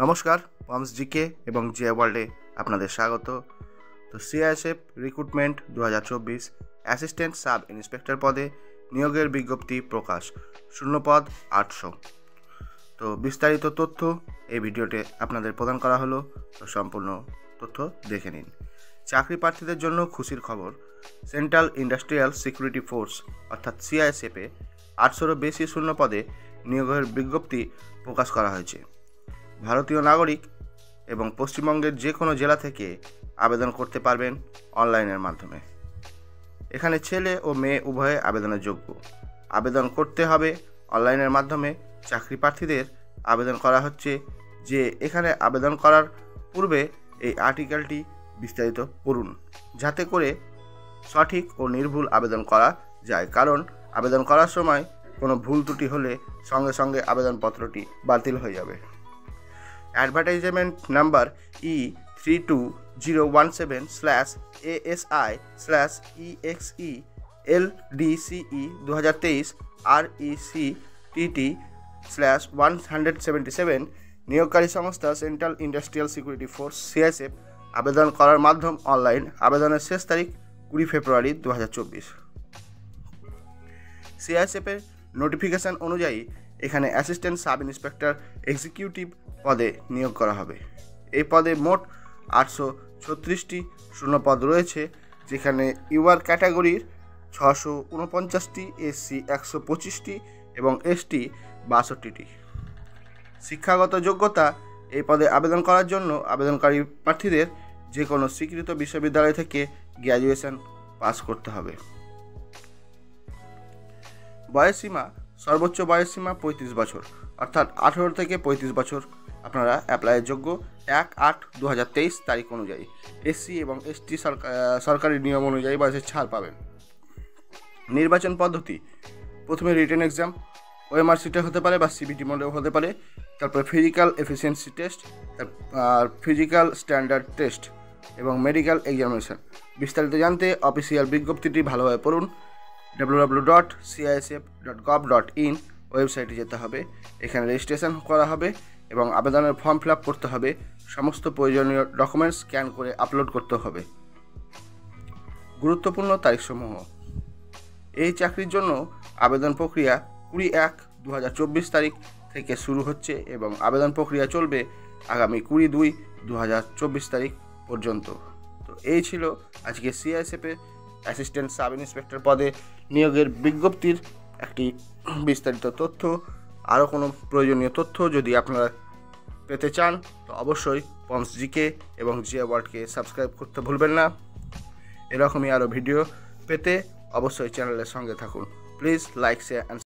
নমস্কার, পমস জিকে এবং জিএ ওয়ার্ল্ডে আপনাদের স্বাগত। তো CISF recruitment 2024 assistant sub inspector পদে নিয়োগের বিজ্ঞপ্তি প্রকাশ, শূন্যপদ 800। তো বিস্তারিত তথ্য এই ভিডিওতে আপনাদের প্রদান করা হলো। তো সম্পূর্ণ তথ্য দেখে নিন। চাকরি প্রার্থীদের জন্য খুশির খবর, সেন্ট্রাল ইন্ডাস্ট্রিয়াল সিকিউরিটি ফোর্স অর্থাৎ সিআইএসএফে 800-এরও বেশি শূন্যপদে নিয়োগের বিজ্ঞপ্তি প্রকাশ করা হয়েছে। ভারতীয় নাগরিক এবং পশ্চিমবঙ্গের যে কোনো জেলা থেকে আবেদন করতে পারবেন অনলাইনের মাধ্যমে। এখানে ছেলে ও মেয়ে উভয়ে আবেদনের যোগ্য। আবেদন করতে হবে অনলাইনের মাধ্যমে। চাকরি প্রার্থীদের আবেদন করা হচ্ছে যে এখানে আবেদন করার পূর্বে এই আর্টিকেলটি বিস্তারিত পড়ুন, যাতে করে সঠিক ও নির্ভুল আবেদন করা যায়। কারণ আবেদন করার সময় কোনো ভুল ত্রুটি হলে সঙ্গে সঙ্গে আবেদনপত্রটি বাতিল হয়ে যাবে। Advertisement number E3201/ASI/EXE LDCE 2023/RECTT/177 নিয়োগকারী সংস্থা central industrial security force CISF. আবেদন করার মাধ্যম অনলাইন। আবেদনের শেষ তারিখ 20 ফেব্রুয়ারি 2024। সিআইএসএফের নোটিফিকেশান অনুযায়ী এখানে অ্যাসিস্ট্যান্ট সাব ইন্সপেক্টর এক্সিকিউটিভ পদে নিয়োগ করা হবে। এই পদে মোট 836টি শূন্যপদ রয়েছে, যেখানে ইউআর ক্যাটাগরির 649টি, এসসি 125টি এবং এসটি 62টি। শিক্ষাগত যোগ্যতা, এই পদে আবেদন করার জন্য আবেদনকারী প্রার্থীদের যে কোনো স্বীকৃত বিশ্ববিদ্যালয় থেকে গ্র্যাজুয়েশন পাস করতে হবে। বয়সসীমা, সর্বোচ্চ বয়সসীমা 35 বছর, অর্থাৎ 18 থেকে 35 বছর আপনারা অ্যাপ্লাইয়ের যোগ্য 1/8/2023 তারিখ অনুযায়ী। এসসি এবং এসটি সরকারি নিয়ম অনুযায়ী বয়সের ছাড় পাবেন। নির্বাচন পদ্ধতি, প্রথমে রিটেন এক্সাম, ওএমআর সিটে হতে পারে বা সিবিটি মোডেও হতে পারে। তারপরে ফিজিক্যাল এফিসিয়েন্সি টেস্ট, আর ফিজিক্যাল স্ট্যান্ডার্ড টেস্ট এবং মেডিকেল এক্সামিনেশন। বিস্তারিত জানতে অফিসিয়াল বিজ্ঞপ্তিটি ভালোভাবে পড়ুন। www.ciisf.gov.in ওয়েবসাইটে যেতে হবে। এখানে রেজিস্ট্রেশন করা হবে এবং আবেদনের ফর্ম ফিল আপ করতে হবে। সমস্ত প্রয়োজনীয় ডকুমেন্টস স্ক্যান করে আপলোড করতে হবে। গুরুত্বপূর্ণ তারিখসমূহ, এই চাকরির জন্য আবেদন প্রক্রিয়া 20/1/2024 তারিখ থেকে শুরু হচ্ছে এবং আবেদন প্রক্রিয়া চলবে আগামী 20/2/2024 তারিখ পর্যন্ত। তো এই ছিল আজকে সিআইএসএফের অ্যাসিস্ট্যান্ট সাব ইন্সপেক্টর পদে নিয়োগের বিজ্ঞপ্তির একটি বিস্তারিত তথ্য। আরও কোনো প্রয়োজনীয় তথ্য যদি আপনারা পেতে চান তো অবশ্যই পমস জিকে এবং জিএ ওয়ার্ল্ডকে সাবস্ক্রাইব করতে ভুলবেন না। এরকমই আরও ভিডিও পেতে অবশ্যই চ্যানেলের সঙ্গে থাকুন। Please like, share and